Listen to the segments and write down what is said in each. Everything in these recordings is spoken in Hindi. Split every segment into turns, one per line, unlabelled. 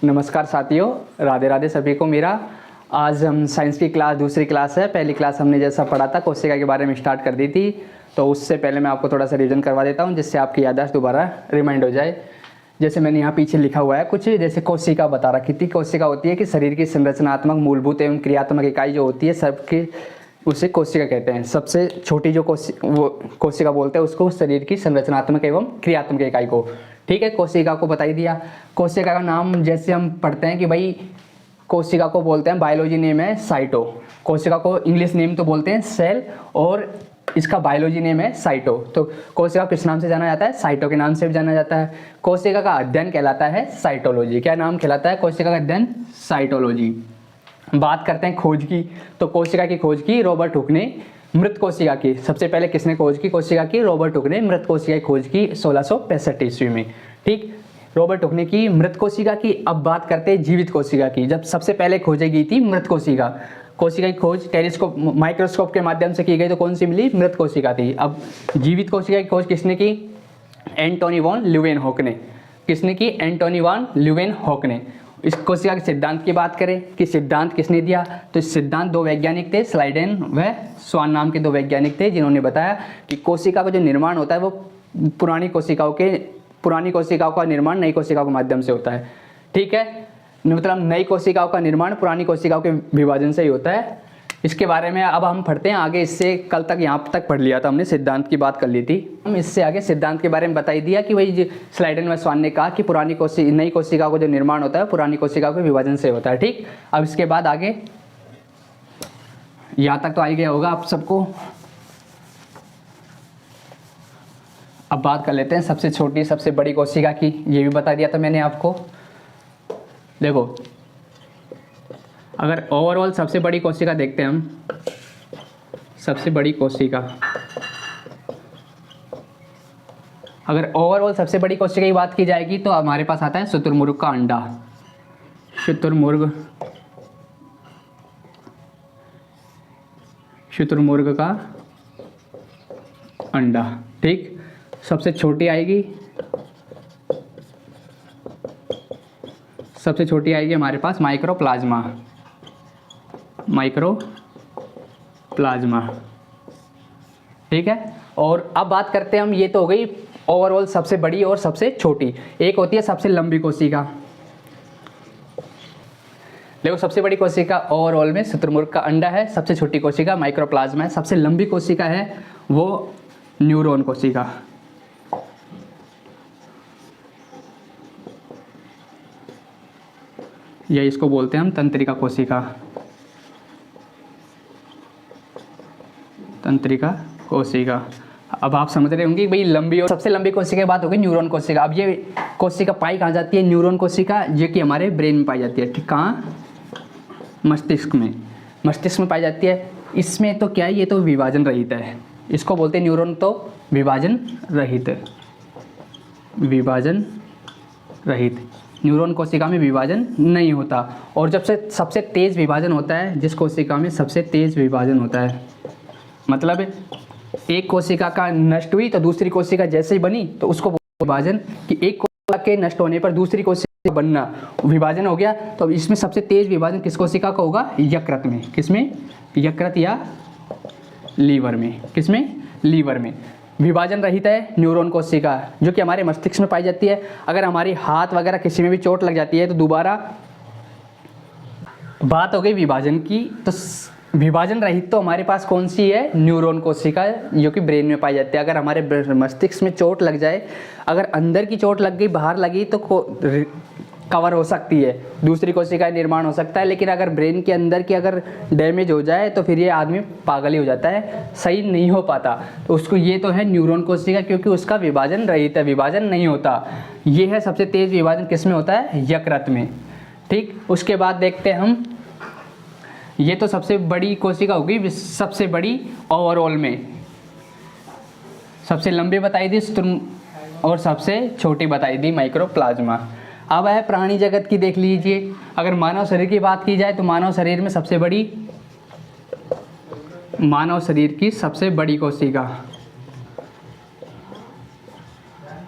नमस्कार साथियों, राधे राधे सभी को मेरा। आज हम साइंस की क्लास दूसरी क्लास है। पहली क्लास हमने जैसा पढ़ा था कोशिका के बारे में स्टार्ट कर दी थी, तो उससे पहले मैं आपको थोड़ा सा रिवीजन करवा देता हूं जिससे आपकी याददाश्त दोबारा रिमाइंड हो जाए। जैसे मैंने यहाँ पीछे लिखा हुआ है कुछ, जैसे कोशिका बता रखी थी। कोशिका होती है कि शरीर की संरचनात्मक मूलभूत एवं क्रियात्मक इकाई जो होती है सबकी, उसे कोशिका कहते हैं। सबसे छोटी जो कोशिका बोलते हैं उसको शरीर की संरचनात्मक एवं क्रियात्मक इकाई को। ठीक है, कोशिका को बता ही दिया। कोशिका का नाम जैसे हम पढ़ते हैं कि भाई कोशिका को बोलते हैं, बायोलॉजी नेम है साइटो। कोशिका को इंग्लिश नेम तो बोलते हैं सेल, और इसका बायोलॉजी नेम है साइटो। तो कोशिका किस नाम से जाना जाता है? साइटो के नाम से भी जाना जाता है। कोशिका का अध्ययन कहलाता है साइटोलॉजी। क्या नाम कहलाता है कोशिका का अध्ययन? साइटोलॉजी। बात करते हैं खोज की, तो कोशिका की खोज की रॉबर्ट हुक ने। मृत कोशिका की सबसे पहले किसने खोज की? कोशिका की रॉबर्ट हुक ने मृत कोशिका की खोज की 1665 ईस्वी में। ठीक, रॉबर्ट हुक ने की मृत कोशिका की। अब बात करते हैं जीवित कोशिका की। जब सबसे पहले खोजी गई थी मृत कोशिका, कोशिका की खोज टेलीस्कोप माइक्रोस्कोप के माध्यम से की गई, तो कौन सी मिली? मृत कोशिका थी। अब जीवित कोशिका की खोज किसने की? एंटोनी वॉन ल्यूवेनहॉक ने। किसने की? एंटोनी वॉन ल्यूवेनहॉक ने। इस कोशिका के सिद्धांत की बात करें कि सिद्धांत किसने दिया, तो इस सिद्धांत दो वैज्ञानिक थे, स्लाइडेन व स्वान नाम के दो वैज्ञानिक थे, जिन्होंने बताया कि कोशिका का जो निर्माण होता है वो पुरानी कोशिकाओं का निर्माण नई कोशिकाओं के माध्यम से होता है। ठीक है, मतलब नई कोशिकाओं का निर्माण पुरानी कोशिकाओं के विभाजन से ही होता है। इसके बारे में अब हम पढ़ते हैं आगे। इससे कल तक यहाँ तक पढ़ लिया था हमने, सिद्धांत की बात कर ली थी। हम इससे आगे सिद्धांत के बारे में बता ही दिया कि भाई स्लाइडन व स्वान ने कहा कि नई कोशिका को जो निर्माण होता है पुरानी कोशिका के विभाजन से होता है। ठीक, अब इसके बाद आगे यहाँ तक तो आ ही गया होगा आप सबको। अब बात कर लेते हैं सबसे छोटी सबसे बड़ी कोशिका की। ये भी बता दिया था मैंने आपको। देखो, अगर ओवरऑल सबसे बड़ी कोशिका देखते हैं हम, सबसे बड़ी कोशिका, अगर ओवरऑल सबसे बड़ी कोशिका की बात की जाएगी तो हमारे पास आता है शुतुरमुर्ग का अंडा। शुतुरमुर्ग का अंडा। ठीक, सबसे छोटी आएगी, सबसे छोटी आएगी हमारे पास माइक्रोप्लाज्मा। ठीक है, और अब बात करते हैं हम, ये तो हो गई ओवरऑल सबसे बड़ी और सबसे छोटी। एक होती है सबसे लंबी कोशिका। देखो, सबसे बड़ी कोशिका ओवरऑल में शुतुरमुर्ग का अंडा है, सबसे छोटी कोशिका माइक्रोप्लाज्मा है, सबसे लंबी कोशिका है वो न्यूरॉन कोशिका। या इसको बोलते हैं हम तंत्रिका कोशिका। तंत्रिका कोशिका। अब आप समझ रहे होंगे कि भाई लंबी और सबसे लंबी कोशिका की बात होगी न्यूरॉन कोशिका। अब ये कोशिका पाई कहाँ जाती है? न्यूरॉन कोशिका, जो कि हमारे ब्रेन में पाई जाती है। ठीक, कहाँ? मस्तिष्क में। मस्तिष्क में पाई जाती है। इसमें तो क्या है, ये तो विभाजन रहित है। इसको बोलते हैं न्यूरॉन तो विभाजन रहित। विभाजन रहित न्यूरॉन कोशिका में विभाजन नहीं होता। और जब से सबसे तेज विभाजन होता है, जिस कोशिका में सबसे तेज विभाजन होता है, मतलब एक कोशिका का नष्ट हुई तो दूसरी कोशिका जैसे ही बनी तो उसको विभाजन, कि एक कोशिका के नष्ट होने पर दूसरी कोशिका बनना विभाजन हो गया। तो इसमें सबसे तेज विभाजन किस कोशिका का होगा? यकृत में। किसमें? यकृत या लीवर में। किसमें? लीवर में। विभाजन रहित है न्यूरॉन कोशिका, जो कि हमारे मस्तिष्क में पाई जाती है। अगर हमारी हाथ वगैरह किसी में भी चोट लग जाती है तो दोबारा बात हो गई विभाजन की, तो विभाजन रहित तो हमारे पास कौन सी है? न्यूरॉन कोशिका, जो कि ब्रेन में पाई जाती है। अगर हमारे मस्तिष्क में चोट लग जाए, अगर अंदर की चोट लग गई बाहर लगी तो कवर हो सकती है, दूसरी कोशिका निर्माण हो सकता है। लेकिन अगर ब्रेन के अंदर की अगर डैमेज हो जाए तो फिर ये आदमी पागल ही हो जाता है, सही नहीं हो पाता। तो उसको, ये तो है न्यूरॉन कोशिका, क्योंकि उसका विभाजन रहित है, विभाजन नहीं होता। ये है सबसे तेज विभाजन किस में होता है? यकृत में। ठीक, उसके बाद देखते हैं हम, ये तो सबसे बड़ी कोशिका होगी, सबसे बड़ी ओवरऑल में। सबसे लंबी बताई दी और सबसे छोटी बताई दी माइक्रोप्लाज्मा। अब है प्राणी जगत की, देख लीजिए। अगर मानव शरीर की बात की जाए तो मानव शरीर में सबसे बड़ी, मानव शरीर की सबसे बड़ी कोशिका,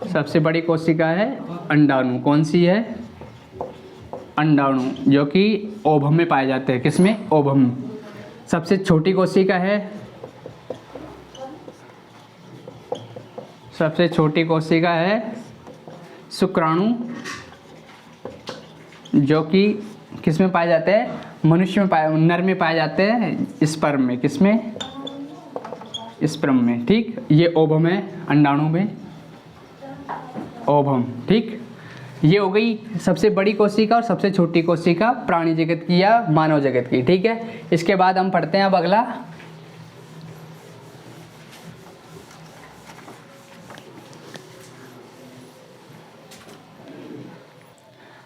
सबसे बड़ी कोशिका है अंडाणु। कौन सी है? अंडाणु जो कि ओभम में पाए जाते हैं। किसमें? ओभम। सबसे छोटी कोशिका है, सबसे छोटी कोशिका है शुक्राणु, जो कि किस में पाए जाते हैं? मनुष्य में पाए, नर में पाए जाते हैं, स्पर्म में। किसमें? स्पर्म में। ठीक, ये ओभम है अंडाणु में, ओभम। ठीक, ये हो गई सबसे बड़ी कोशिका और सबसे छोटी कोशिका प्राणी जगत की या मानव जगत की। ठीक है, इसके बाद हम पढ़ते हैं अब अगला।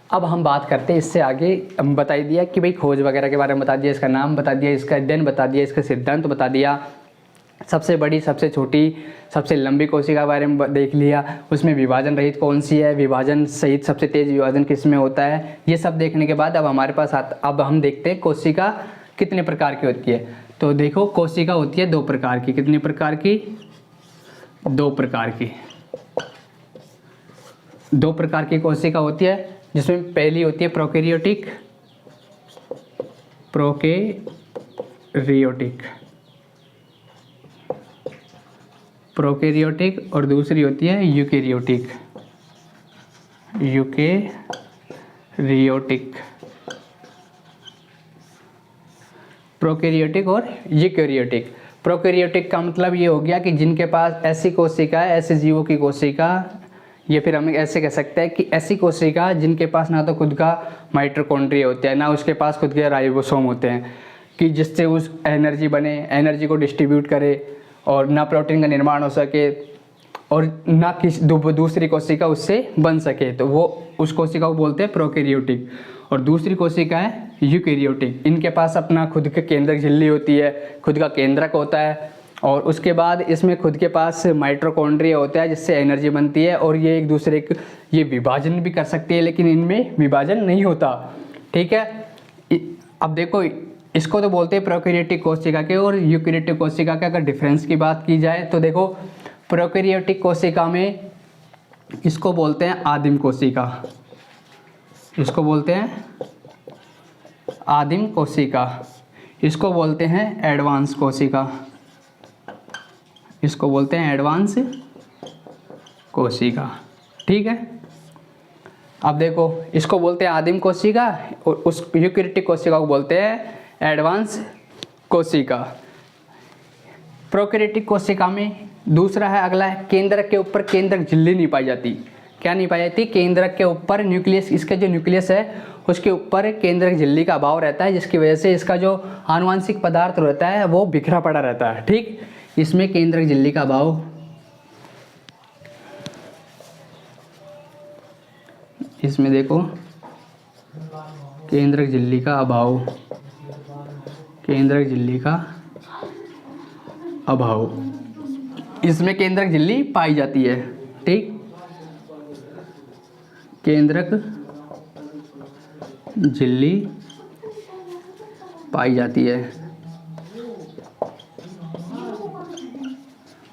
अब हम बात करते हैं इससे आगे। हम बता दिया कि भाई खोज वगैरह के बारे में बता दिया, इसका नाम बता दिया, इसका अध्ययन बता दिया, इसका सिद्धांत बता दिया, सबसे बड़ी, सबसे छोटी, सबसे लंबी कोशिका के बारे में देख लिया, उसमें विभाजन रहित कौन सी है, विभाजन सहित सबसे तेज विभाजन किस में होता है, ये सब देखने के बाद अब हमारे पास अब हम देखते हैं कोशिका कितने प्रकार की होती है। तो देखो, कोशिका होती है 2 प्रकार की। कितने प्रकार की? 2 प्रकार की। 2 प्रकार की कोशिका होती है, जिसमें पहली होती है प्रोकैरियोटिक, प्रोकैरियोटिक और दूसरी होती है यूकैरियोटिक। प्रोकैरियोटिक और यूकैरियोटिक। प्रोकैरियोटिक का मतलब ये हो गया कि जिनके पास ऐसी कोशिका है, ऐसे जीवों की कोशिका, ये फिर हम ऐसे कह सकते हैं कि ऐसी कोशिका जिनके पास ना तो खुद का माइटोकॉन्ड्रिया होता है, ना उसके पास खुद के राइबोसोम होते हैं कि जिससे उस एनर्जी बने, एनर्जी को डिस्ट्रीब्यूट करे, और ना प्रोटीन का निर्माण हो सके और ना किसी दूसरी कोशिका उससे बन सके, तो वो उस कोशिका को बोलते हैं प्रोकैरियोटिक। और दूसरी कोशिका है यूकैरियोटिक। इनके पास अपना खुद का केंद्रक झिल्ली होती है, खुद का केंद्रक होता है, और उसके बाद इसमें खुद के पास माइटोकॉन्ड्रिया होता है जिससे एनर्जी बनती है, और ये एक दूसरे के ये विभाजन भी कर सकती है, लेकिन इनमें विभाजन नहीं होता। ठीक है, अब देखो, इसको तो बोलते हैं प्रोकैरियोटिक कोशिका के और यूकैरियोटिक कोशिका के। अगर डिफरेंस की बात की जाए तो देखो, प्रोकैरियोटिक कोशिका में इसको बोलते हैं आदिम कोशिका, इसको बोलते हैं आदिम कोशिका, इसको बोलते हैं एडवांस कोशिका, इसको बोलते हैं एडवांस कोशिका। ठीक है, अब देखो, इसको बोलते हैं आदिम कोशिका और उस यूकैरियोटिक कोशिका को बोलते हैं एडवांस कोशिका। प्रोकैरियोटिक कोशिका में दूसरा है, अगला है केंद्रक के ऊपर केंद्रक झिल्ली नहीं पाई जाती। क्या नहीं पाई जाती? केंद्रक के ऊपर न्यूक्लियस, इसका जो न्यूक्लियस है उसके ऊपर केंद्रक झिल्ली का अभाव रहता है, जिसकी वजह से इसका जो आनुवंशिक पदार्थ रहता है वो बिखरा पड़ा रहता है। ठीक, इसमें केंद्रक झिल्ली का अभाव, इसमें देखो केंद्रक झिल्ली का अभाव, केंद्रक झिल्ली का अभाव, इसमें केंद्रक झिल्ली पाई जाती है। ठीक, केंद्रक झिल्ली पाई जाती है।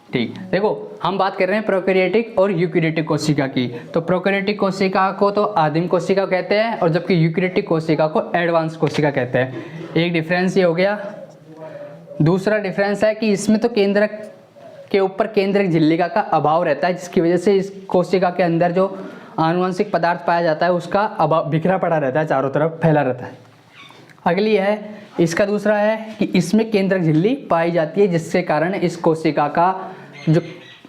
ठीक, देखो, हम बात कर रहे हैं प्रोकैरियोटिक और यूकैरियोटिक कोशिका की। तो प्रोकैरियोटिक कोशिका को तो आदिम कोशिका कहते हैं, और जबकि यूकैरियोटिक कोशिका को एडवांस कोशिका कहते हैं। एक डिफरेंस ये हो गया। दूसरा डिफरेंस है कि इसमें तो केंद्रक के ऊपर केंद्रक झिल्लिका का अभाव रहता है, जिसकी वजह से इस कोशिका के अंदर जो आनुवंशिक पदार्थ पाया जाता है उसका अभाव बिखरा पड़ा रहता है, चारों तरफ फैला रहता है। अगली है, इसका दूसरा है कि इसमें केंद्रक झिल्ली पाई जाती है, जिसके कारण इस कोशिका का जो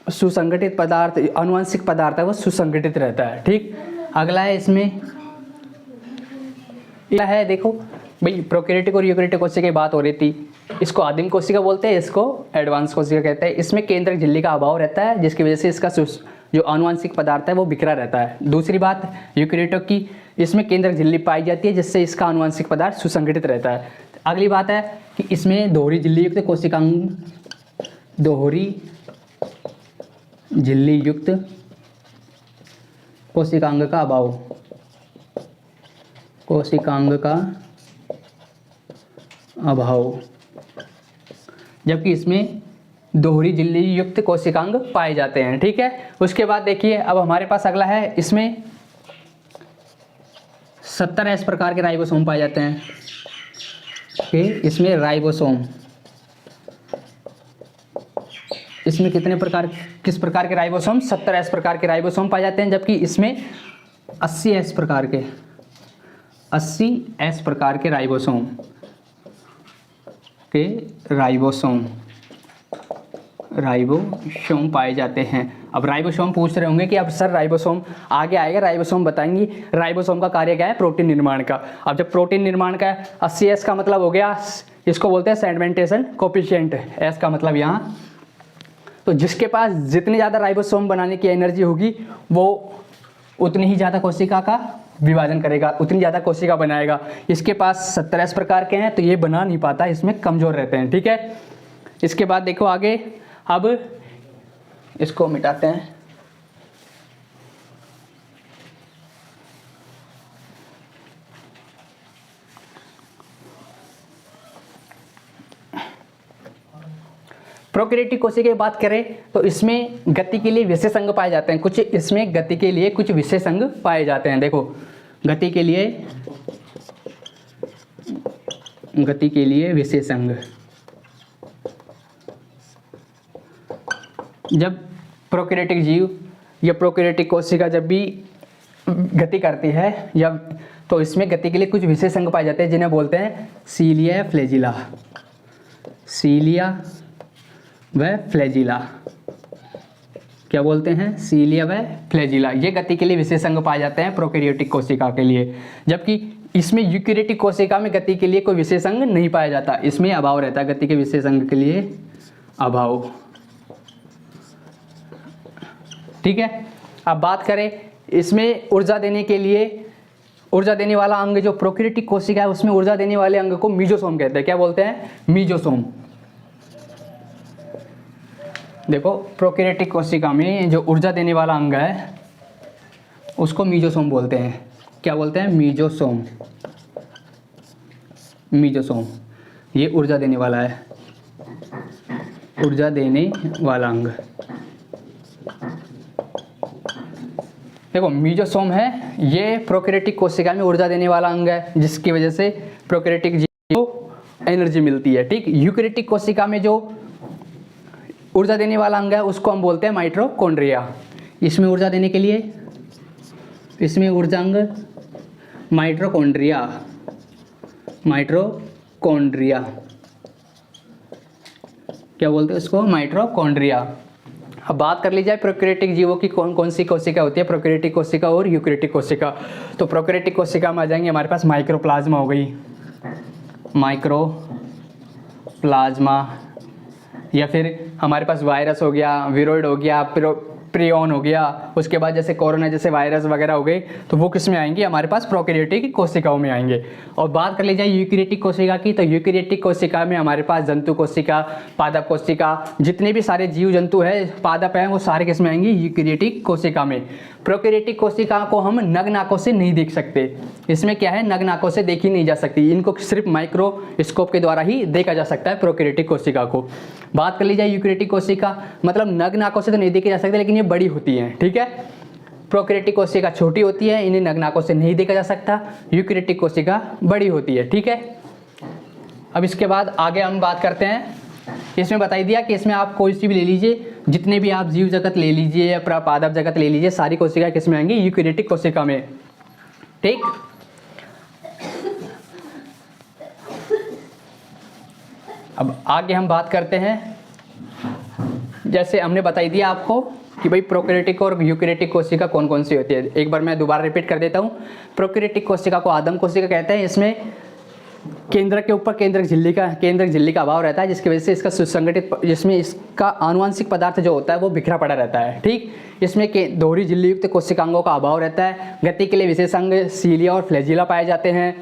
सुसंगठित पदार्थ, आनुवंशिक पदार्थ है वो सुसंगठित रहता है। ठीक, अगला है, इसमें यह है, देखो भाई, प्रोकैरियोटिक और यूकैरियोटिक कोशिका की बात हो रही थी। इसको आदिम कोशिका बोलते हैं, इसको एडवांस कोशिका कहते हैं। इसमें केंद्रक झिल्ली का अभाव रहता है, जिसकी वजह से इसका जो आनुवंशिक पदार्थ है वो बिखरा रहता है। दूसरी बात यूकैरियोटिक की, इसमें केंद्रक झिल्ली पाई जाती है, जिससे इसका आनुवंशिक पदार्थ सुसंगठित रहता है। अगली बात है कि इसमें दोहरी झिल्ली युक्त कोशिकांग, दोहरी झिल्ली युक्त कोशिकांग का अभाव, कोशिकांग का अभाव, जबकि इसमें दोहरी झिल्ली युक्त कोशिकांग पाए जाते हैं। ठीक है, उसके बाद देखिए, अब हमारे पास अगला है, इसमें 70S प्रकार के राइबोसोम पाए जाते हैं। ओके, इसमें राइबोसोम, इसमें किस प्रकार के राइबोसोम? 70S प्रकार के राइबोसोम पाए जाते हैं, जबकि इसमें 80S प्रकार के राइबोसोम पाए जाते हैं। अब राइबोसोम पूछ रहे होंगे कि अब सर राइबोसोम आगे आएगा, राइबोसोम बताएंगी। राइबोसोम का कार्य क्या है? प्रोटीन निर्माण का। अब जब प्रोटीन निर्माण का 80S का मतलब हो गया, इसको बोलते हैं सेडिमेंटेशन कोएफिशिएंट, S का मतलब यहाँ। तो जिसके पास जितनी ज़्यादा राइबोसोम बनाने की एनर्जी होगी वो उतनी ही ज़्यादा कोशिका का विभाजन करेगा, उतनी ज़्यादा कोशिका बनाएगा। इसके पास 70S प्रकार के हैं तो ये बना नहीं पाता, इसमें कमज़ोर रहते हैं। ठीक है, इसके बाद देखो आगे, अब इसको मिटाते हैं। प्रोकैरियोटिक कोशिका की बात करें तो इसमें गति के लिए विशेष अंग पाए जाते हैं। कुछ इसमें गति के लिए कुछ विशेष अंग पाए जाते हैं। देखो, गति के लिए विशेष अंग। जब प्रोकैरियोटिक जीव या प्रोकैरियोटिक कोशिका जब भी गति करती है या तो इसमें गति के लिए कुछ विशेष अंग पाए जाते हैं जिन्हें बोलते हैं सीलिया फ्लैजिला। सीलिया व फ्लैजिला, क्या बोलते हैं? सीलिया व फ्लैजिला। ये गति के लिए विशेष अंग पाए जाते हैं प्रोकैरियोटिक कोशिका के लिए, जबकि इसमें यूकैरियोटिक कोशिका में गति के लिए कोई विशेष अंग नहीं पाया जाता, इसमें अभाव रहता है, गति के विशेष अंग के लिए अभाव। ठीक है, अब बात करें इसमें ऊर्जा देने के लिए, ऊर्जा देने वाला अंग जो प्रोकैरियोटिक कोशिका है उसमें ऊर्जा देने वाले अंग को मीजोसोम कहते हैं। क्या बोलते हैं? मीजोसोम। देखो, प्रोकैरियोटिक कोशिका में जो ऊर्जा देने वाला अंग है उसको मीजोसोम बोलते हैं। क्या बोलते हैं? मीजोसोम। मीजोसोम ये ऊर्जा देने वाला है, ऊर्जा देने वाला अंग। देखो, मीजोसोम है, ये प्रोकैरियोटिक कोशिका में ऊर्जा देने वाला अंग है जिसकी वजह से प्रोकैरियोटिक जीव को एनर्जी मिलती है। ठीक, यूकैरियोटिक कोशिका में जो ऊर्जा देने वाला अंग है उसको हम बोलते हैं माइटोकॉन्ड्रिया। इसमें ऊर्जा देने के लिए, इसमें ऊर्जा अंग माइटोकॉन्ड्रिया। माइटोकॉन्ड्रिया क्या बोलते हैं उसको? माइटोकॉन्ड्रिया। अब बात कर ली जाए प्रोकैरियोटिक जीवों की कौन कौन सी कोशिका होती है, प्रोकैरियोटिक कोशिका और यूकैरियोटिक कोशिका। तो प्रोकैरियोटिक कोशिका में आ जाएंगे हमारे पास माइक्रोप्लाज्मा हो गई, माइक्रोप्लाज्मा, या फिर हमारे पास वायरस हो गया, विरोइड हो गया, प्रियॉन हो गया। उसके बाद जैसे कोरोना जैसे वायरस वगैरह हो गए तो वो किस में आएंगे? हमारे पास प्रोकैरियोटिक कोशिकाओं में आएंगे। और बात कर ली जाए यूकैरियोटिक कोशिका की, तो यूकैरियोटिक कोशिका में हमारे पास जंतु कोशिका, पादप कोशिका, जितने भी सारे जीव जंतु है, पादप हैं, वो सारे किस में आएंगे? यूकैरियोटिक कोशिका में। प्रोकैरियोटिक कोशिका को हम नग्न आंखों से नहीं देख सकते, इसमें क्या है? नग्न आंखों से देखी नहीं जा सकती, इनको सिर्फ माइक्रोस्कोप के द्वारा ही देखा जा सकता है प्रोकैरियोटिक कोशिका को। बात कर ली जाए यूकैरियोटिक कोशिका, मतलब नग्न आंखों से तो नहीं देखी जा सकती लेकिन ये बड़ी होती हैं। ठीक है, प्रोकैरियोटिक कोशिका छोटी होती है, इन्हें नग्न आंखों से नहीं देखा जा सकता, यूकैरियोटिक कोशिका बड़ी होती है। ठीक है, अब इसके बाद आगे हम बात करते हैं। इसमें बताई दिया कि इसमें आप कोई सी भी ले लीजिए, जितने भी आप जीव जगत ले लीजिए या पादप जगत ले लीजिए, सारी कोशिका किस में आएंगी? यूकैरियोटिक कोशिका में। ठीक, अब आगे हम बात करते हैं, जैसे हमने बताई दिया आपको कि भाई प्रोकैरियोटिक और यूकैरियोटिक कोशिका कौन कौन सी होती है। एक बार मैं दोबारा रिपीट कर देता हूँ। प्रोकैरियोटिक कोशिका को आदम कोशिका कहते हैं, इसमें केंद्रक के ऊपर केंद्रक झिल्ली का अभाव रहता है, जिसकी वजह से इसका सुसंगठित, जिसमें इसका आनुवंशिक पदार्थ जो होता है वो बिखरा पड़ा रहता है। ठीक, इसमें दोहरी झिल्ली युक्त कोशिकांगों का अभाव रहता है। गति के लिए विशेष अंग सीलिया और फ्लैजिला पाए जाते हैं।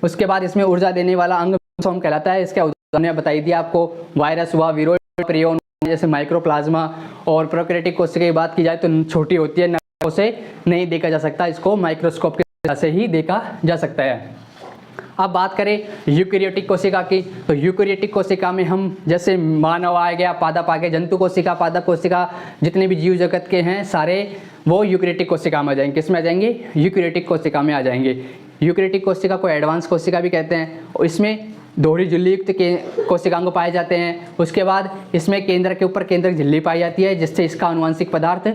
उसके बाद इसमें ऊर्जा देने वाला अंग मीजोसोम कहलाता है। इसके उदाहरण बताई दिया आपको, वायरस हुआ, विरोइड, प्रियॉन जैसे माइक्रोप्लाज्मा। और प्रोकैरियोटिक कोशिका की बात की जाए तो छोटी होती है, नजरों से नहीं देखा जा सकता, इसको माइक्रोस्कोप के वजह से ही देखा जा सकता है। अब बात करें यूकैरियोटिक कोशिका की, तो यूकैरियोटिक कोशिका में हम जैसे मानव आ गया, पादप आ गए, जंतु कोशिका, पादप कोशिका, जितने भी जीव जगत के हैं सारे वो यूकैरियोटिक कोशिका में आ जाएंगे। किस में आ जाएंगे? यूकैरियोटिक कोशिका में आ जाएंगे। यूकैरियोटिक कोशिका को एडवांस कोशिका भी कहते हैं, और इसमें दोहरी झिल्ली युक्त कोशिकांग पाए जाते हैं। उसके बाद इसमें केंद्र के ऊपर केंद्रक झिल्ली पाई जाती है, जिससे इसका आनुवंशिक पदार्थ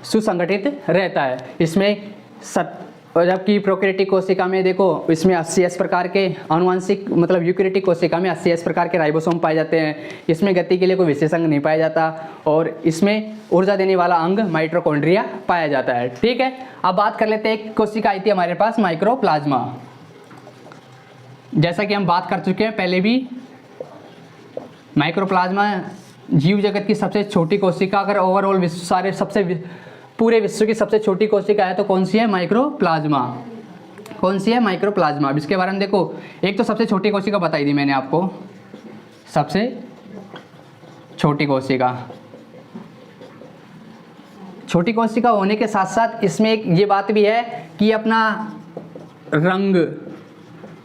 सुसंगठित रहता है। इसमें जबकि प्रोकैरियोटिक कोशिका में देखो, इसमें 80S प्रकार के आनुवंशिक, मतलब यूकैरियोटिक कोशिका में 80S प्रकार के राइबोसोम पाए जाते हैं। इसमें गति के लिए कोई विशेष अंग नहीं पाया जाता, और इसमें ऊर्जा देने वाला अंग माइटोकॉन्ड्रिया पाया जाता है। ठीक है, अब बात कर लेते हैं, एक कोशिका आई थी हमारे पास माइक्रोप्लाज्मा। जैसा कि हम बात कर चुके हैं पहले भी, माइक्रोप्लाज्मा जीव जगत की सबसे छोटी कोशिका, अगर ओवरऑल विश्व सारे सबसे पूरे विश्व की सबसे छोटी कोशिका है तो कौन सी है? माइक्रोप्लाज्मा। कौन सी है? माइक्रोप्लाज्मा। अब इसके बारे में देखो, एक तो सबसे छोटी कोशिका बताई थी मैंने आपको, सबसे छोटी कोशिका। छोटी कोशिका होने के साथ साथ इसमें एक ये बात भी है कि अपना रंग,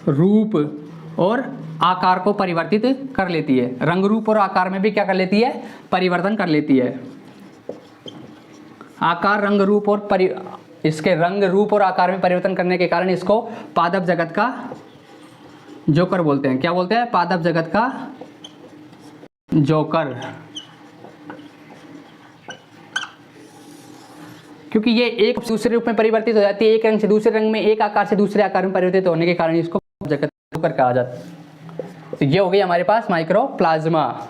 रूप और आकार को परिवर्तित कर लेती है। रंग, रूप और आकार में भी क्या कर लेती है? परिवर्तन कर लेती है। आकार, रंग, रूप और इसके रंग, रूप और आकार में परिवर्तन करने के कारण इसको पादप जगत का जोकर बोलते हैं। क्या बोलते हैं? पादप जगत का जोकर। क्योंकि ये एक दूसरे रूप में परिवर्तित हो जाती है, एक रंग से दूसरे रंग में, एक आकार से दूसरे आकार में परिवर्तित होने के कारण इसको जगत जोकर कहा जाता है। तो ये हो गई हमारे पास माइक्रोप्लाज्मा।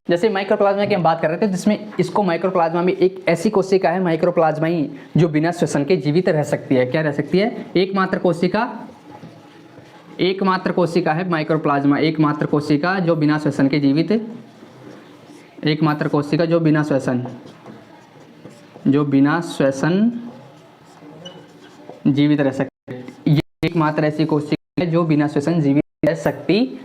जैसे माइक्रोप्लाज्मा की हम बात कर रहे थे, जिसमें इसको माइक्रोप्लाज्मा में एक ऐसी कोशिका है माइक्रोप्लाज्मा ही, जो बिना श्वसन के जीवित रह सकती है। क्या रह सकती है? एकमात्र कोशिका है माइक्रोप्लाज्मा, एकमात्र कोशिका जो बिना श्वसन के जीवित, एकमात्र कोशिका जो बिना श्वसन जीवित रह सकती है। ये एकमात्र ऐसी कोशिका है जो बिना श्वसन जीवित रह सकती।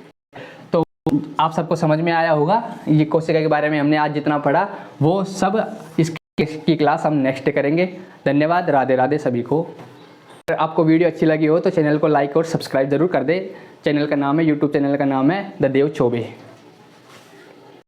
आप सबको समझ में आया होगा ये कोशिका के बारे में हमने आज जितना पढ़ा, वो सब इसकी क्लास हम नेक्स्ट करेंगे। धन्यवाद, राधे राधे सभी को। अगर आपको वीडियो अच्छी लगी हो तो चैनल को लाइक और सब्सक्राइब जरूर कर दे। चैनल का नाम है, यूट्यूब चैनल का नाम है द देव चौबे।